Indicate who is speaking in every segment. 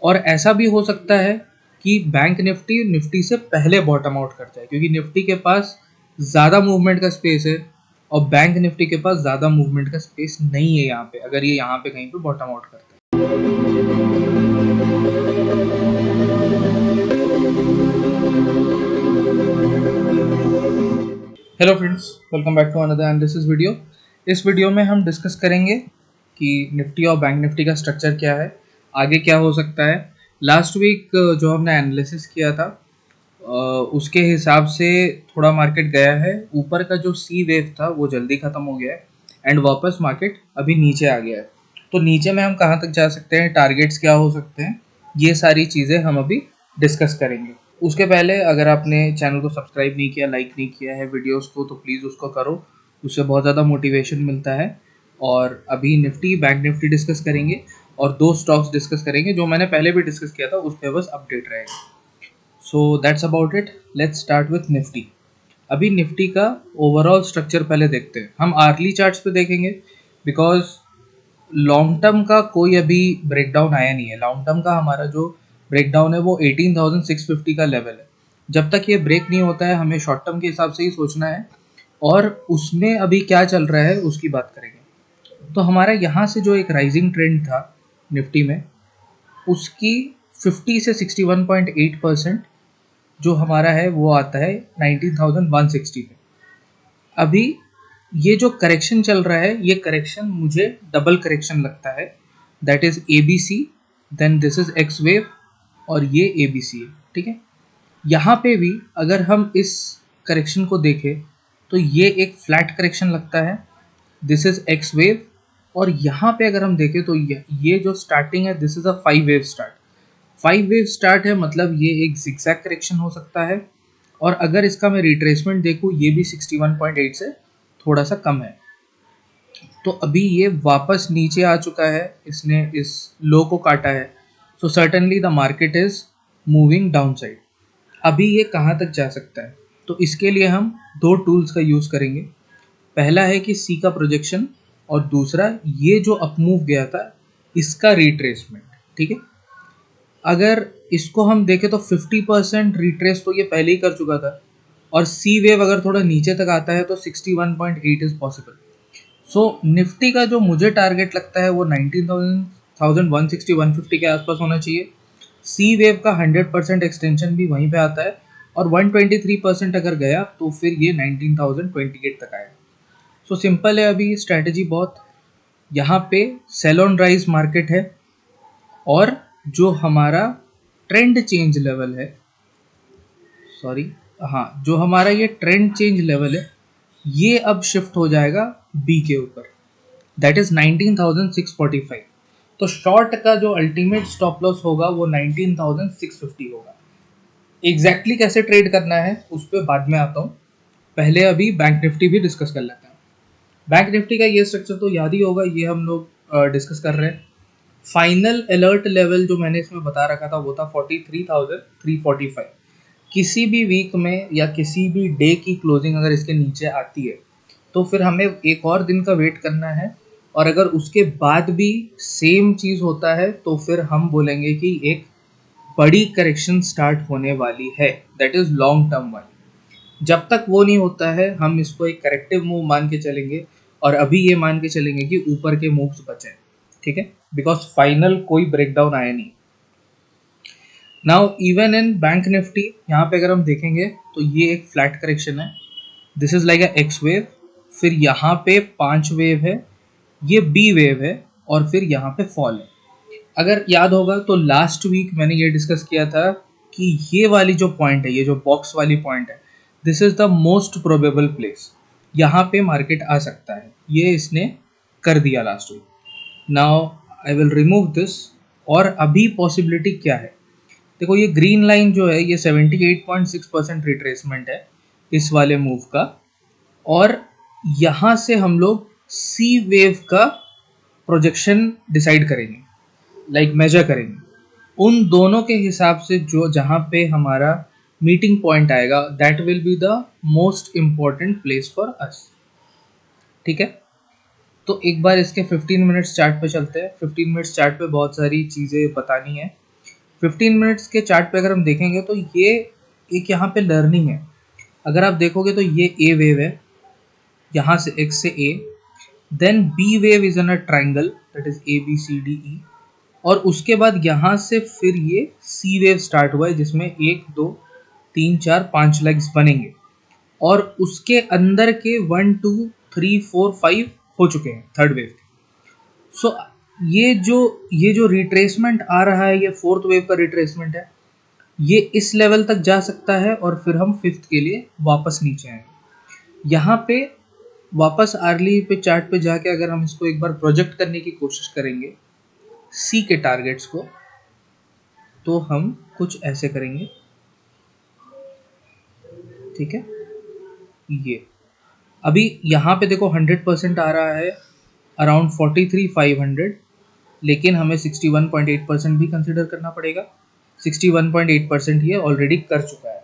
Speaker 1: और ऐसा भी हो सकता है कि बैंक निफ्टी निफ्टी से पहले बॉटम आउट कर जाए, क्योंकि निफ्टी के पास ज़्यादा मूवमेंट का स्पेस है और बैंक निफ्टी के पास ज़्यादा मूवमेंट का स्पेस नहीं है यहाँ पे, अगर ये यहाँ पे कहीं पे बॉटम आउट करता है। Hello friends, welcome back to another analysis video. इस वीडियो में हम डिस्कस करेंगे कि निफ्टी और बैंक निफ्टी का स्ट्रक्चर क्या है, आगे क्या हो सकता है। लास्ट वीक जो हमने एनालिसिस किया था उसके हिसाब से थोड़ा मार्केट गया है, ऊपर का जो सी वेव था वो जल्दी ख़त्म हो गया है एंड वापस मार्केट अभी नीचे आ गया है। तो नीचे में हम कहाँ तक जा सकते हैं, टारगेट्स क्या हो सकते हैं, ये सारी चीज़ें हम अभी डिस्कस करेंगे। उसके पहले अगर आपने चैनल को सब्सक्राइब नहीं किया, लाइक नहीं किया है वीडियोस को, तो प्लीज़ उसको करो, उससे बहुत ज़्यादा मोटिवेशन मिलता है। और अभी निफ्टी बैंक निफ्टी डिस्कस करेंगे और दो स्टॉक्स डिस्कस करेंगे जो मैंने पहले भी डिस्कस किया था, उस पर बस अपडेट रहेगा। So that's about it. Let's start with Nifty. अभी निफ्टी का ओवरऑल स्ट्रक्चर पहले देखते हैं। हम आर्ली चार्ट्स पे देखेंगे बिकॉज लॉन्ग टर्म का कोई अभी ब्रेकडाउन आया नहीं है। लॉन्ग टर्म का हमारा जो ब्रेकडाउन है वो 18,650 का लेवल है। जब तक ये ब्रेक नहीं होता है हमें शॉर्ट टर्म के हिसाब से ही सोचना है और उसमें अभी क्या चल रहा है उसकी बात करेंगे। तो हमारा यहाँ से जो एक राइजिंग ट्रेंड था निफ्टी में, उसकी 50 से 61.8% जो हमारा है वो आता है 19,160 पे। अभी ये जो करेक्शन चल रहा है, ये करेक्शन मुझे डबल करेक्शन लगता है। That is A B C, then this is X wave और ये ए बी सी है। ठीक है, यहाँ पे भी अगर हम इस करेक्शन को देखें तो ये एक फ्लैट करेक्शन लगता है। दिस इज एक्स वेव और यहाँ पे अगर हम देखें तो ये जो स्टार्टिंग है, this is a 5 wave start. 5 wave start है, मतलब ये एक जिगजैग करेक्शन हो सकता है। और अगर इसका मैं रिट्रेसमेंट देखूँ, ये भी 61.8 से थोड़ा सा कम है। तो अभी ये वापस नीचे आ चुका है, इसने इस लो को काटा है। So certainly the market is moving down side. अभी ये कहाँ तक जा सकता है, तो इसके लिए हम दो टूल्स का यूज़ करेंगे। पहला है कि सी का प्रोजेक्शन और दूसरा ये जो अपमूव गया था इसका रिट्रेसमेंट। ठीक है, अगर इसको हम देखें तो 50% रिट्रेस तो ये पहले ही कर चुका था और सी वेव अगर थोड़ा नीचे तक आता है तो 61.8 इज पॉसिबल। सो निफ्टी का जो मुझे टारगेट लगता है वो 19,160 150 के आसपास होना चाहिए। सी वेव का 100% एक्सटेंशन भी वहीं पे आता है और 123% अगर गया तो फिर ये 19,028 तक आएगा। सो सिंपल है, अभी स्ट्रैटेजी बहुत, यहाँ पे सेल ऑन राइज मार्केट है और जो हमारा ट्रेंड चेंज लेवल है, सॉरी हाँ, जो हमारा ये ट्रेंड चेंज लेवल है ये अब शिफ्ट हो जाएगा बी के ऊपर, दैट इज 19,645। तो शॉर्ट का जो अल्टीमेट स्टॉप लॉस होगा वो 19,650 होगा। एग्जैक्टली कैसे ट्रेड करना है उस पर बाद में आता हूँ, पहले अभी बैंक निफ्टी भी डिस्कस कर लेते हैं। बैंक निफ्टी का ये स्ट्रक्चर तो याद ही होगा, ये हम लोग डिस्कस कर रहे हैं। फाइनल अलर्ट लेवल जो मैंने इसमें बता रखा था वो था 43,345। किसी भी वीक में या किसी भी डे की क्लोजिंग अगर इसके नीचे आती है तो फिर हमें एक और दिन का वेट करना है, और अगर उसके बाद भी सेम चीज़ होता है तो फिर हम बोलेंगे कि एक बड़ी करेक्शन स्टार्ट होने वाली है, दैट इज़ लॉन्ग टर्म वाली। जब तक वो नहीं होता है हम इसको एक करेक्टिव मूव मान के चलेंगे और अभी ये मान के चलेंगे कि ऊपर के मूव्स बचे। ठीक है, बिकॉज फाइनल कोई ब्रेकडाउन आया नहीं। Now even in bank Nifty यहाँ पे अगर हम देखेंगे तो ये एक फ्लैट करेक्शन है। This is like a x wave, फिर यहाँ पे 5 वेव है, ये बी वेव है और फिर यहाँ पे फॉल है। अगर याद होगा तो लास्ट वीक मैंने ये डिस्कस किया था कि ये वाली जो पॉइंट है, ये जो बॉक्स वाली पॉइंट है, this is the most probable place, यहाँ पे मार्केट आ सकता है। ये इसने कर दिया last week. Now I will remove this. और अभी पॉसिबिलिटी क्या है, देखो ये ग्रीन लाइन जो है ये 78.6% रिट्रेसमेंट है इस वाले मूव का, और यहाँ से हम लोग सी वेव का प्रोजेक्शन डिसाइड करेंगे, लाइक मेजर करेंगे उन दोनों के हिसाब से। जो जहाँ पे हमारा मीटिंग पॉइंट आएगा that will be the most important place for us. ठीक है, तो एक बार इसके 15 मिनट्स चार्ट पे चलते हैं। 15 मिनट्स चार्ट पे बहुत सारी चीज़ें बतानी है। 15 मिनट्स के चार्ट पे अगर हम देखेंगे तो ये एक यहाँ पे लर्निंग है। अगर आप देखोगे तो ये ए वेव है, यहाँ से एक्स से A, then B wave is in a triangle that is A B C D E, और उसके बाद यहाँ से फिर ये सी वेव स्टार्ट हुआ है जिसमें 1 2 3 4 5 लेग्स बनेंगे, और उसके अंदर के 1 2 3 4 5 हो चुके हैं थर्ड वेव के। सो ये जो रिट्रेसमेंट आ रहा है, ये फोर्थ वेव का रिट्रेसमेंट है, ये इस लेवल तक जा सकता है और फिर हम फिफ्थ के लिए वापस नीचे आएंगे। यहाँ पे वापस आर्ली पे चार्ट पे जाके अगर हम इसको एक बार प्रोजेक्ट करने की कोशिश करेंगे सी के टारगेट्स को, तो हम कुछ ऐसे करेंगे, ठीक है। ये अभी यहाँ पे देखो 100% आ रहा है अराउंड 43,500, लेकिन हमें 61.8% भी कंसिडर करना पड़ेगा। 61.8% ये ऑलरेडी कर चुका है।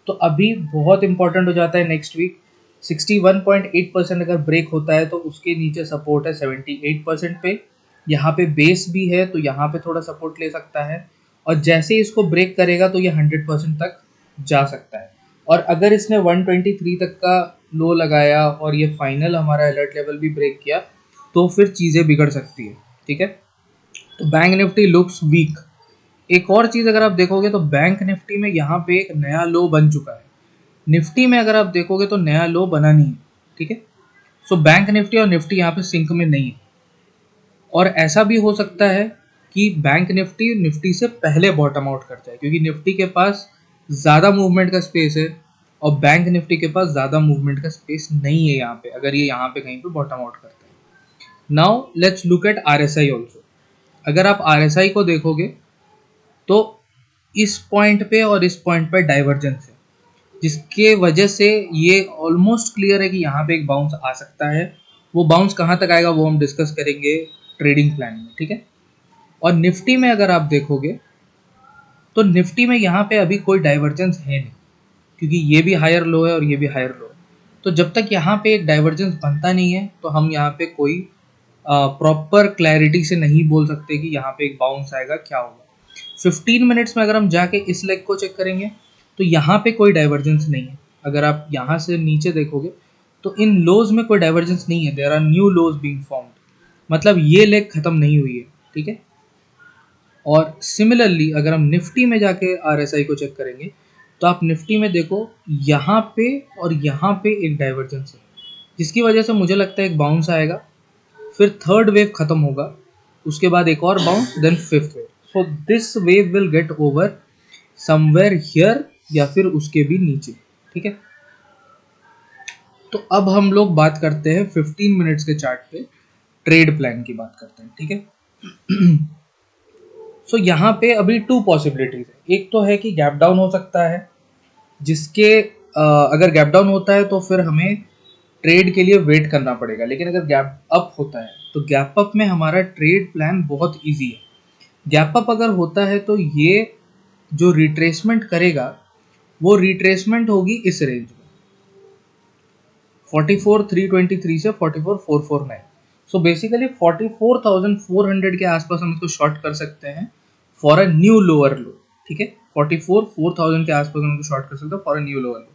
Speaker 1: तो अभी बहुत इंपॉर्टेंट हो जाता है नेक्स्ट वीक 61.8% अगर ब्रेक होता है तो उसके नीचे सपोर्ट है 78% पे, यहाँ पे बेस भी है तो यहाँ पे थोड़ा सपोर्ट ले सकता है, और जैसे ही इसको ब्रेक करेगा तो ये 100% तक जा सकता है। और अगर इसने 123 तक का लो लगाया और ये फाइनल हमारा अलर्ट लेवल भी ब्रेक किया तो फिर चीज़ें बिगड़ सकती है, ठीक है। तो बैंक निफ्टी लुक्स वीक। एक और चीज़ अगर आप देखोगे तो बैंक निफ्टी में यहाँ पे एक नया लो बन चुका है। निफ्टी में अगर आप देखोगे तो नया लो बना नहीं है, ठीक है। सो बैंक निफ्टी और निफ्टी यहाँ पे सिंक में नहीं है, और ऐसा भी हो सकता है कि बैंक निफ्टी निफ्टी से पहले बॉटम आउट कर जाए, क्योंकि निफ्टी के पास ज़्यादा मूवमेंट का स्पेस है और बैंक निफ्टी के पास ज़्यादा मूवमेंट का स्पेस नहीं है यहाँ पे, अगर ये यहाँ पे कहीं पे बॉटम आउट करता है। Now let's look at RSI also. अगर आप RSI को देखोगे तो इस पॉइंट पे और इस पॉइंट पे डाइवर्जेंस है, जिसके वजह से ये ऑलमोस्ट क्लियर है कि यहाँ पे एक बाउंस आ सकता है। वो बाउंस कहाँ तक आएगा वो हम डिस्कस करेंगे ट्रेडिंग प्लान में, ठीक है। और निफ्टी में अगर आप देखोगे तो निफ्टी में यहाँ पे अभी कोई डाइवर्जेंस है नहीं, क्योंकि ये भी हायर लो है और ये भी हायर लो है। तो जब तक यहाँ पे एक डाइवर्जेंस बनता नहीं है तो हम यहाँ पे कोई प्रॉपर क्लैरिटी से नहीं बोल सकते कि यहाँ पे एक बाउंस आएगा क्या होगा। 15 मिनट्स में अगर हम जाके इस लेग को चेक करेंगे तो यहाँ पे कोई डाइवर्जेंस नहीं है। अगर आप यहाँ से नीचे देखोगे तो इन लोज में कोई डाइवर्जेंस नहीं है, there are new lows being formed, मतलब ये लेग खत्म नहीं हुई है, ठीक है। और सिमिलरली अगर हम निफ्टी में जाके RSI को चेक करेंगे तो आप निफ्टी में देखो यहाँ पे और यहाँ पे एक डाइवर्जेंस है, जिसकी वजह से मुझे लगता है एक बाउंस आएगा, फिर थर्ड वेव खत्म होगा, उसके बाद एक और bounce, then fifth wave. So this wave will get over somewhere here या फिर उसके भी नीचे, ठीक है। तो अब हम लोग बात करते हैं 15 मिनट्स के चार्ट पे ट्रेड प्लान की बात करते हैं, ठीक है। सो यहाँ पे अभी 2 पॉसिबिलिटीज है। एक तो है कि गैप डाउन हो सकता है, जिसके अगर गैप डाउन होता है तो फिर हमें ट्रेड के लिए वेट करना पड़ेगा, लेकिन अगर गैप अप होता है तो गैप अप में हमारा ट्रेड प्लान बहुत इजी है। गैप अप अगर होता है तो ये जो रिट्रेसमेंट करेगा वो रिट्रेसमेंट होगी इस रेंज में 44,323 से 44,449। सो बेसिकली 44,400 के आसपास हम इसको शॉर्ट कर सकते हैं फॉर अ न्यू लोअर लो, ठीक है। 4,000 के आसपास हम इसको शॉर्ट कर सकते हैं for a new lower low.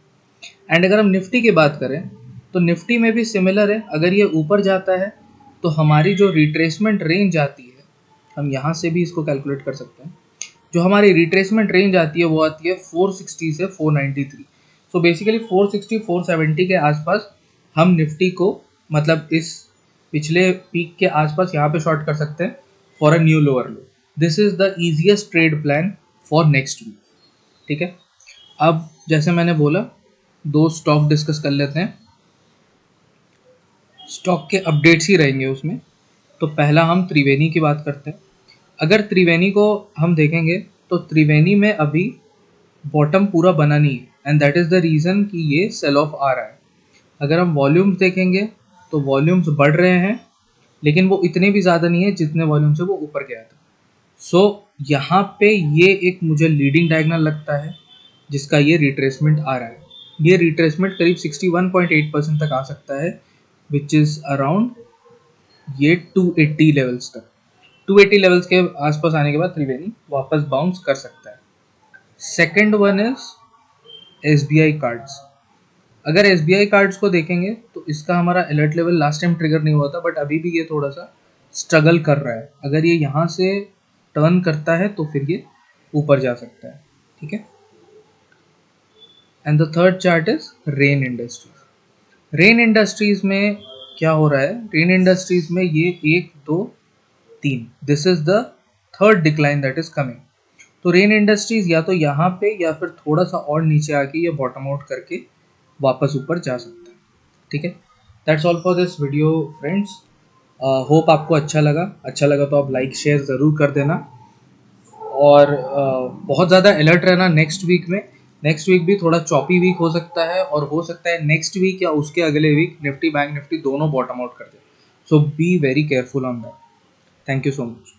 Speaker 1: And अगर हम निफ्टी की बात करें तो निफ्टी में भी सिमिलर है। अगर ये ऊपर जाता है तो हमारी जो रिट्रेसमेंट रेंज आती है, हम यहाँ से भी इसको कैलकुलेट कर सकते हैं, जो हमारी रिट्रेसमेंट रेंज आती है वो आती है 460 से 493। सो बेसिकली 460 470 के आसपास हम निफ्टी को, मतलब इस पिछले पीक के आसपास यहाँ पे शॉर्ट कर सकते हैं for a new lower low. This is the easiest trade plan for next week, ठीक है। अब जैसे मैंने बोला 2 स्टॉक डिस्कस कर लेते हैं, स्टॉक के अपडेट्स ही रहेंगे उसमें। तो पहला हम त्रिवेणी की बात करते हैं। अगर त्रिवेणी को हम देखेंगे तो त्रिवेणी में अभी बॉटम पूरा बना नहीं है, and that is the reason कि ये सेल ऑफ आ रहा है। अगर हम वॉल्यूम्स देखेंगे तो वॉल्यूम्स बढ़ रहे हैं, लेकिन वो इतने भी ज़्यादा नहीं है जितने वॉल्यूम से वो ऊपर गया था। सो यहाँ पे ये एक मुझे लीडिंग डायगोनल लगता है जिसका ये रिट्रेसमेंट आ रहा है। ये रिट्रेसमेंट करीब 61.8% तक आ सकता है, विच इज़ अराउंड ये 280 लेवल्स तक। 280 लेवल्स के आसपास आने के बाद त्रिवेणी वापस बाउंस कर सकता है। Second one is SBI cards. अगर SBI कार्ड्स को देखेंगे तो इसका हमारा alert level last time trigger नहीं हुआ था, बट अभी भी ये थोड़ा सा स्ट्रगल कर रहा है। अगर ये यहाँ से टर्न करता है तो फिर ये ऊपर जा सकता है, ठीक है। And the third chart is rain industries. Rain industries में क्या हो रहा है, रेन इंडस्ट्रीज में ये 1 2 3, this is the third decline that is coming. तो रेन इंडस्ट्रीज या तो यहाँ पे या फिर थोड़ा सा और नीचे आके ये बॉटम आउट करके वापस ऊपर जा सकता है, ठीक है। That's all for this video friends. Hope आपको अच्छा लगा तो आप लाइक शेयर ज़रूर कर देना, और बहुत ज़्यादा अलर्ट रहना नेक्स्ट वीक में। नेक्स्ट वीक भी थोड़ा चॉपी वीक हो सकता है, और हो सकता है नेक्स्ट वीक या उसके अगले वीक निफ्टी बैंक निफ्टी दोनों बॉटम आउट कर दे। So be very careful on that. Thank you so much.